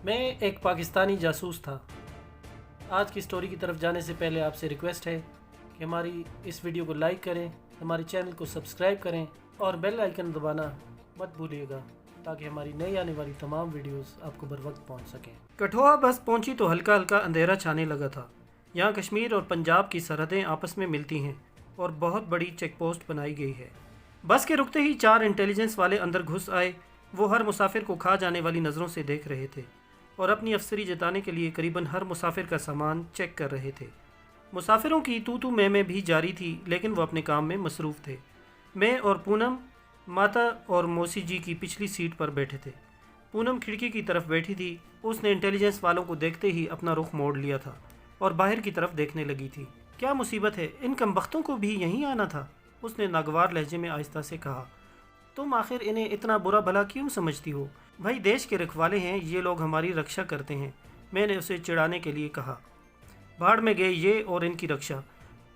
میں ایک پاکستانی جاسوس تھا۔ آج کی سٹوری کی طرف جانے سے پہلے آپ سے ریکویسٹ ہے کہ ہماری اس ویڈیو کو لائک کریں، ہمارے چینل کو سبسکرائب کریں اور بیل آئیکن دبانا مت بھولیے گا تاکہ ہماری نئی آنے والی تمام ویڈیوز آپ کو بر وقت پہنچ سکیں۔ کٹھوعہ بس پہنچی تو ہلکا ہلکا اندھیرا چھانے لگا تھا۔ یہاں کشمیر اور پنجاب کی سرحدیں آپس میں ملتی ہیں اور بہت بڑی چیک پوسٹ بنائی گئی ہے۔ بس کے رکتے ہی 4 انٹیلیجنس والے اندر گھس آئے۔ وہ ہر مسافر کو کھا جانے والی نظروں سے دیکھ رہے تھے اور اپنی افسری جتانے کے لیے قریباً ہر مسافر کا سامان چیک کر رہے تھے۔ مسافروں کی تو میں بھی جاری تھی، لیکن وہ اپنے کام میں مصروف تھے۔ میں اور پونم ماتا اور موسی جی کی پچھلی سیٹ پر بیٹھے تھے۔ پونم کھڑکی کی طرف بیٹھی تھی۔ اس نے انٹیلیجنس والوں کو دیکھتے ہی اپنا رخ موڑ لیا تھا اور باہر کی طرف دیکھنے لگی تھی۔ کیا مصیبت ہے، ان کمبختوں کو بھی یہیں آنا تھا؟ اس نے ناگوار لہجے میں آہستہ سے کہا۔ تم آخر انہیں اتنا برا بھلا کیوں سمجھتی ہو؟ بھائی دیش کے رکھوالے ہیں، یہ لوگ ہماری رکشا کرتے ہیں، میں نے اسے چڑھانے کے لیے کہا۔ بھاڑ میں گئے یہ اور ان کی رکشا،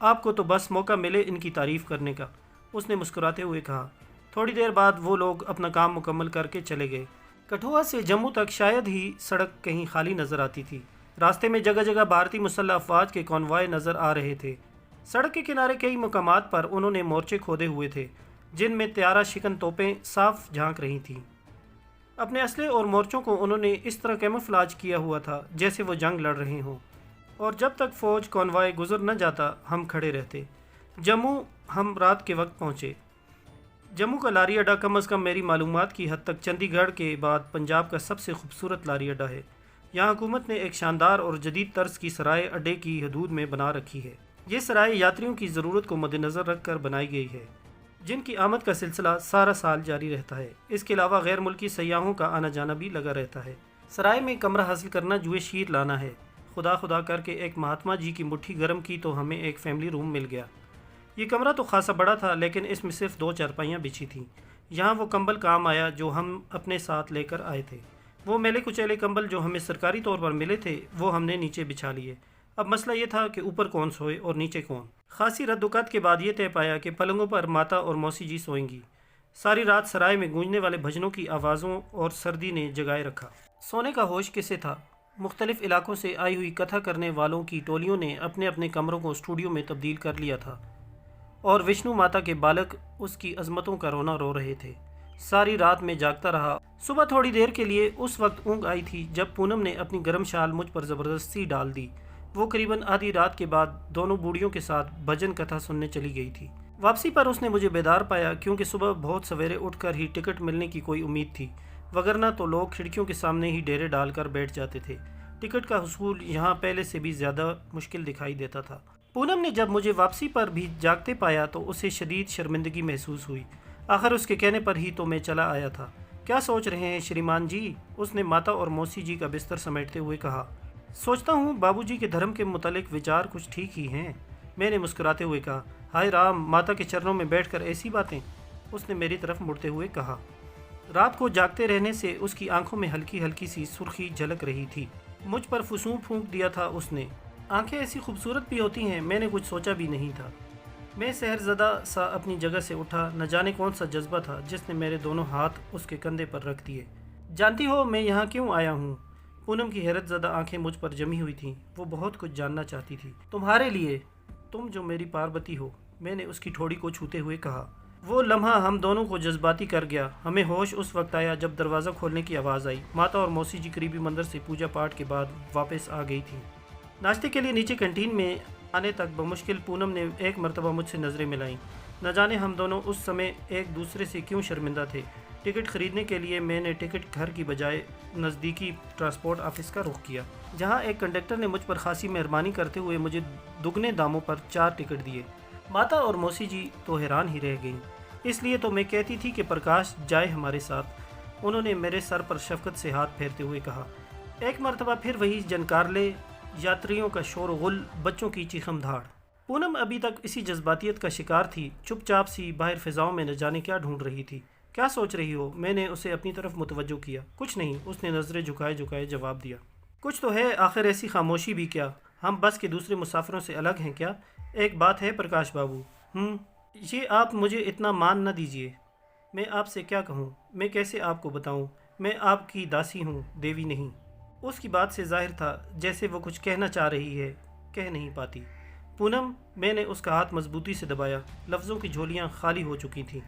آپ کو تو بس موقع ملے ان کی تعریف کرنے کا، اس نے مسکراتے ہوئے کہا۔ تھوڑی دیر بعد وہ لوگ اپنا کام مکمل کر کے چلے گئے۔ کٹھوعہ سے جموں تک شاید ہی سڑک کہیں خالی نظر آتی تھی۔ راستے میں جگہ جگہ بھارتی مسلح افواج کے کانوائے نظر آ رہے تھے۔ سڑک کے کنارے کئی مقامات پر انہوں نے مورچے کھودے ہوئے تھے جن میں طیارہ شکن توپیں صاف جھانک رہی تھیں۔ اپنے اسلحے اور مورچوں کو انہوں نے اس طرح کیموفلاج کیا ہوا تھا جیسے وہ جنگ لڑ رہے ہوں، اور جب تک فوج کانوائے گزر نہ جاتا ہم کھڑے رہتے۔ جموں ہم رات کے وقت پہنچے۔ جموں کا لاری اڈا کم از کم میری معلومات کی حد تک چندی گڑھ کے بعد پنجاب کا سب سے خوبصورت لاری اڈا ہے۔ یہاں حکومت نے ایک شاندار اور جدید طرز کی سرائے اڈے کی حدود میں بنا رکھی ہے۔ یہ سرائے یاتریوں کی ضرورت کو مد نظر رکھ کر بنائی گئی ہے، جن کی آمد کا سلسلہ سارا سال جاری رہتا ہے۔ اس کے علاوہ غیر ملکی سیاحوں کا آنا جانا بھی لگا رہتا ہے۔ سرائے میں کمرہ حاصل کرنا جوئے شیر لانا ہے۔ خدا کر کے ایک مہاتما جی کی مٹھی گرم کی تو ہمیں ایک فیملی روم مل گیا۔ یہ کمرہ تو خاصا بڑا تھا، لیکن اس میں صرف 2 چارپائیاں بچھی تھیں۔ یہاں وہ کمبل کام آیا جو ہم اپنے ساتھ لے کر آئے تھے۔ وہ میلے کچیلے کمبل جو ہمیں سرکاری طور پر ملے تھے وہ ہم نے نیچے بچھا لیے۔ اب مسئلہ یہ تھا کہ اوپر کون سوئے اور نیچے کون۔ خاصی رد و قت کے بعد یہ طے پایا کہ پلنگوں پر ماتا اور موسی جی سوئیں گی۔ ساری رات سرائے میں گونجنے والے بھجنوں کی آوازوں اور سردی نے جگائے رکھا۔ سونے کا ہوش کسے تھا؟ مختلف علاقوں سے آئی ہوئی کتھا کرنے والوں کی ٹولیوں نے اپنے اپنے کمروں کو اسٹوڈیو میں تبدیل کر لیا تھا، اور وشنو ماتا کے بالک اس کی عظمتوں کا رونا رو رہے تھے۔ ساری رات میں جاگتا رہا۔ صبح تھوڑی دیر کے لیے اس وقت اونگ آئی تھی جب پونم نے اپنی گرم شال مجھ پر زبردستی ڈال دی۔ وہ قریباً آدھی رات کے بعد دونوں بوڑھیوں کے ساتھ بھجن کتھا سننے چلی گئی تھی۔ واپسی پر اس نے مجھے بیدار پایا، کیونکہ صبح بہت سویرے اٹھ کر ہی ٹکٹ ملنے کی کوئی امید تھی، وگرنہ تو لوگ کھڑکیوں کے سامنے ہی ڈیرے ڈال کر بیٹھ جاتے تھے۔ ٹکٹ کا حصول یہاں پہلے سے بھی زیادہ مشکل دکھائی دیتا تھا۔ پونم نے جب مجھے واپسی پر بھی جاگتے پایا تو اسے شدید شرمندگی محسوس ہوئی۔ آخر اس کے کہنے پر ہی تو میں چلا آیا تھا۔ کیا سوچ رہے ہیں شریمان جی؟ اس نے ماتا اور موسی جی کا بستر سمیٹتے ہوئے کہا۔ سوچتا ہوں بابو جی کے دھرم کے متعلق وچار کچھ ٹھیک ہی ہیں، میں نے مسکراتے ہوئے کہا۔ ہائے رام، ماتا کے چرنوں میں بیٹھ کر ایسی باتیں، اس نے میری طرف مڑتے ہوئے کہا۔ رات کو جاگتے رہنے سے اس کی آنکھوں میں ہلکی ہلکی سی سرخی جھلک رہی تھی۔ مجھ پر فسوں پھونک دیا تھا اس نے۔ آنکھیں ایسی خوبصورت بھی ہوتی ہیں، میں نے کچھ سوچا بھی نہیں تھا۔ میں سحر زدہ سا اپنی جگہ سے اٹھا۔ نہ جانے کون سا جذبہ تھا جس نے میرے دونوں ہاتھ اس کے کندھے پر رکھ دیے۔ جانتی ہو میں یہاں کیوں آیا ہوں؟ پونم کی حیرت زدہ آنکھیں مجھ پر جمی ہوئی تھیں۔ وہ بہت کچھ جاننا چاہتی تھی۔ تمہارے لیے، تم جو میری پاربتی ہو، میں نے اس کی ٹھوڑی کو چھوتے ہوئے کہا۔ وہ لمحہ ہم دونوں کو جذباتی کر گیا۔ ہمیں ہوش اس وقت آیا جب دروازہ کھولنے کی آواز آئی۔ ماتا اور موسی جی قریبی مندر سے پوجا پاٹ کے بعد واپس آ گئی تھیں۔ ناشتے کے لیے نیچے کینٹین میں آنے تک بمشکل پونم نے ایک مرتبہ مجھ سے نظریں ملائیں۔ نہ جانے ہم دونوں اس سمے ایک دوسرے سے کیوں شرمندہ تھے۔ ٹکٹ خریدنے کے لیے میں نے ٹکٹ گھر کی بجائے نزدیکی ٹرانسپورٹ آفس کا رخ کیا، جہاں ایک کنڈکٹر نے مجھ پر خاصی مہربانی کرتے ہوئے مجھے دگنے داموں پر 4 ٹکٹ دیے۔ ماتا اور موسی جی تو حیران ہی رہ گئیں۔ اس لیے تو میں کہتی تھی کہ پرکاش جائے ہمارے ساتھ، انہوں نے میرے سر پر شفقت سے ہاتھ پھیرتے ہوئے کہا۔ ایک مرتبہ پھر وہی جنکارلے، یاتریوں کا شور و غل، بچوں کی چیخم دھاڑ۔ پونم ابھی تک اسی جذباتیت کا شکار تھی، چپ چاپ سی باہر فضاؤں میں نہ جانے کیا ڈھونڈ رہی تھی۔ کیا سوچ رہی ہو؟ میں نے اسے اپنی طرف متوجہ کیا۔ کچھ نہیں، اس نے نظریں جھکائے جواب دیا۔ کچھ تو ہے، آخر ایسی خاموشی بھی کیا؟ ہم بس کے دوسرے مسافروں سے الگ ہیں کیا؟ ایک بات ہے پرکاش بابو، یہ آپ مجھے اتنا مان نہ دیجیے۔ میں آپ سے کیا کہوں؟ میں کیسے آپ کو بتاؤں؟ میں آپ کی داسی ہوں، دیوی نہیں۔ اس کی بات سے ظاہر تھا جیسے وہ کچھ کہنا چاہ رہی ہے، کہہ نہیں پاتی۔ پونم، میں نے اس کا ہاتھ مضبوطی سے دبایا۔ لفظوں کی جھولیاں خالی ہو چکی تھیں۔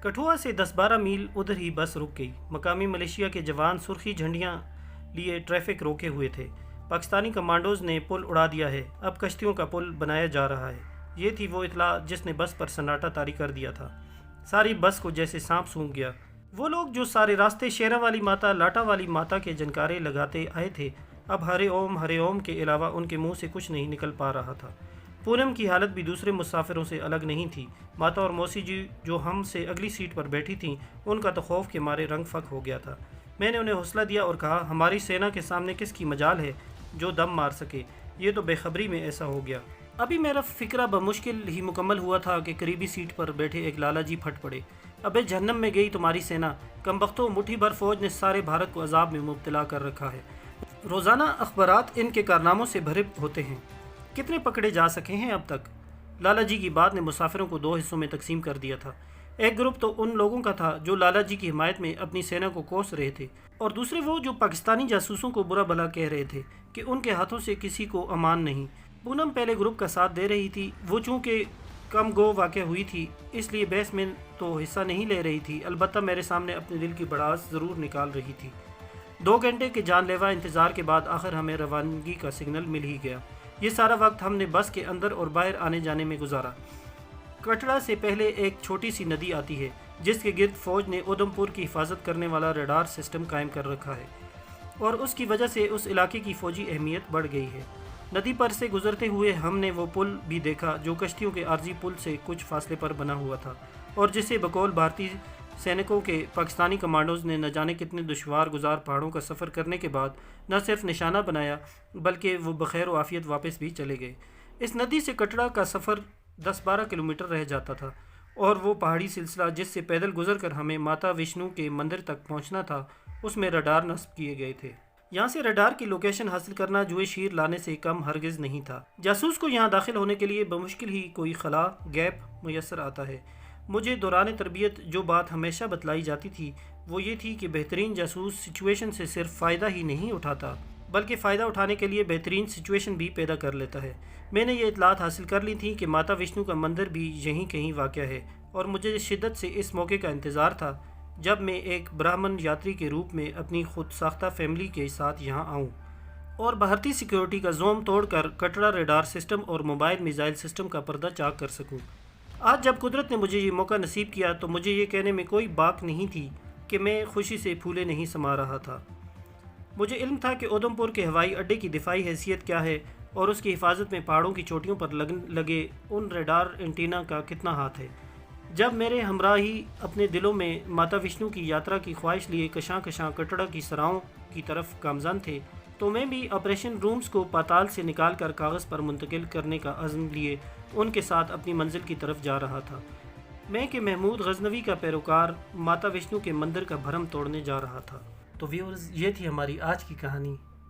کٹھوعہ سے 10-12 میل ادھر ہی بس رک گئی۔ مقامی ملیشیا کے جوان سرخی جھنڈیاں لیے ٹریفک روکے ہوئے تھے۔ پاکستانی کمانڈوز نے پل اڑا دیا ہے، اب کشتیوں کا پل بنایا جا رہا ہے۔ یہ تھی وہ اطلاع جس نے بس پر سناٹا طاری کر دیا تھا۔ ساری بس کو جیسے سانپ سونگھ گیا۔ وہ لوگ جو سارے راستے شیرا والی ماتا، لاٹا والی ماتا کے جنکارے لگاتے آئے تھے، اب ہرے اوم کے علاوہ ان کے منہ سے کچھ نہیں نکل پا رہا تھا۔ پونم کی حالت بھی دوسرے مسافروں سے الگ نہیں تھی۔ ماتا اور موسی جی جو ہم سے اگلی سیٹ پر بیٹھی تھیں، ان کا تو خوف کے مارے رنگ فک ہو گیا تھا۔ میں نے انہیں حوصلہ دیا اور کہا، ہماری سینا کے سامنے کس کی مجال ہے جو دم مار سکے؟ یہ تو بے خبری میں ایسا ہو گیا۔ ابھی میرا فکرہ بمشکل ہی مکمل ہوا تھا کہ قریبی سیٹ پر بیٹھے ایک لالا جی پھٹ پڑے۔ ابے جہنم میں گئی تمہاری سینا، کمبختوں، مٹھی بھر فوج نے سارے بھارت کو عذاب میں مبتلا کر رکھا ہے۔ روزانہ اخبارات ان کے کارناموں سے بھرے ہوتے ہیں۔ کتنے پکڑے جا سکے ہیں اب تک؟ لالا جی کی بات نے مسافروں کو 2 حصوں میں تقسیم کر دیا تھا۔ ایک گروپ تو ان لوگوں کا تھا جو لالا جی کی حمایت میں اپنی سینا کو کوس رہے تھے، اور دوسرے وہ جو پاکستانی جاسوسوں کو برا بھلا کہہ رہے تھے کہ ان کے ہاتھوں سے کسی کو امان نہیں۔ پونم پہلے گروپ کا ساتھ دے رہی تھی۔ وہ چونکہ کم گو واقع ہوئی تھی، اس لیے بحث میں تو حصہ نہیں لے رہی تھی، البتہ میرے سامنے اپنے دل کی بڑاس ضرور نکال رہی تھی۔ 2 گھنٹے کے جان لیوا انتظار کے بعد آخر ہمیں روانگی کا سگنل مل ہی گیا۔ یہ سارا وقت ہم نے بس کے اندر اور باہر آنے جانے میں گزارا۔ کٹڑا سے پہلے ایک چھوٹی سی ندی آتی ہے جس کے گرد فوج نے اودھم پور کی حفاظت کرنے والا ریڈار سسٹم قائم کر رکھا ہے، اور اس کی وجہ سے اس علاقے کی فوجی اہمیت بڑھ گئی ہے۔ ندی پر سے گزرتے ہوئے ہم نے وہ پل بھی دیکھا جو کشتیوں کے عارضی پل سے کچھ فاصلے پر بنا ہوا تھا، اور جسے بقول بھارتی سینکوں کے پاکستانی کمانڈوز نے نہ جانے کتنے دشوار گزار پہاڑوں کا سفر کرنے کے بعد نہ صرف نشانہ بنایا بلکہ وہ بخیر و عافیت واپس بھی چلے گئے۔ اس ندی سے کٹڑا کا سفر 10-12 کلومیٹر رہ جاتا تھا، اور وہ پہاڑی سلسلہ جس سے پیدل گزر کر ہمیں ماتا وشنو کے مندر تک پہنچنا تھا، اس میں ریڈار نصب کیے گئے تھے۔ یہاں سے ریڈار کی لوکیشن حاصل کرنا جوئے شیر لانے سے کم ہرگز نہیں تھا۔ جاسوس کو یہاں داخل ہونے کے لیے بمشکل ہی کوئی خلا گیپ میسر آتا ہے۔ مجھے دوران تربیت جو بات ہمیشہ بتلائی جاتی تھی وہ یہ تھی کہ بہترین جاسوس سچویشن سے صرف فائدہ ہی نہیں اٹھاتا بلکہ فائدہ اٹھانے کے لیے بہترین سچویشن بھی پیدا کر لیتا ہے۔ میں نے یہ اطلاعات حاصل کر لی تھی کہ ماتا وشنو کا مندر بھی یہیں کہیں واقع ہے، اور مجھے شدت سے اس موقع کا انتظار تھا جب میں ایک برہمن یاتری کے روپ میں اپنی خود ساختہ فیملی کے ساتھ یہاں آؤں اور بھارتی سیکیورٹی کا زوم توڑ کر کٹڑا ریڈار سسٹم اور موبائل میزائل سسٹم کا پردہ چاک کر سکوں۔ آج جب قدرت نے مجھے یہ موقع نصیب کیا تو مجھے یہ کہنے میں کوئی باک نہیں تھی کہ میں خوشی سے پھولے نہیں سما رہا تھا۔ مجھے علم تھا کہ اودھم پور کے ہوائی اڈے کی دفاعی حیثیت کیا ہے، اور اس کی حفاظت میں پہاڑوں کی چوٹیوں پر لگے ان ریڈار اینٹینا کا کتنا ہاتھ ہے۔ جب میرے ہمراہی اپنے دلوں میں ماتا وشنو کی یاترا کی خواہش لیے کشاں کشاں کٹڑا کی سراؤں کی طرف گامزن تھے، تو میں بھی آپریشن رومز کو پاتال سے نکال کر کاغذ پر منتقل کرنے کا عزم لیے ان کے ساتھ اپنی منزل کی طرف جا رہا تھا۔ میں کہ محمود غزنوی کا پیروکار ماتا وشنو کے مندر کا بھرم توڑنے جا رہا تھا۔ تو ویورز، یہ تھی ہماری آج کی کہانی۔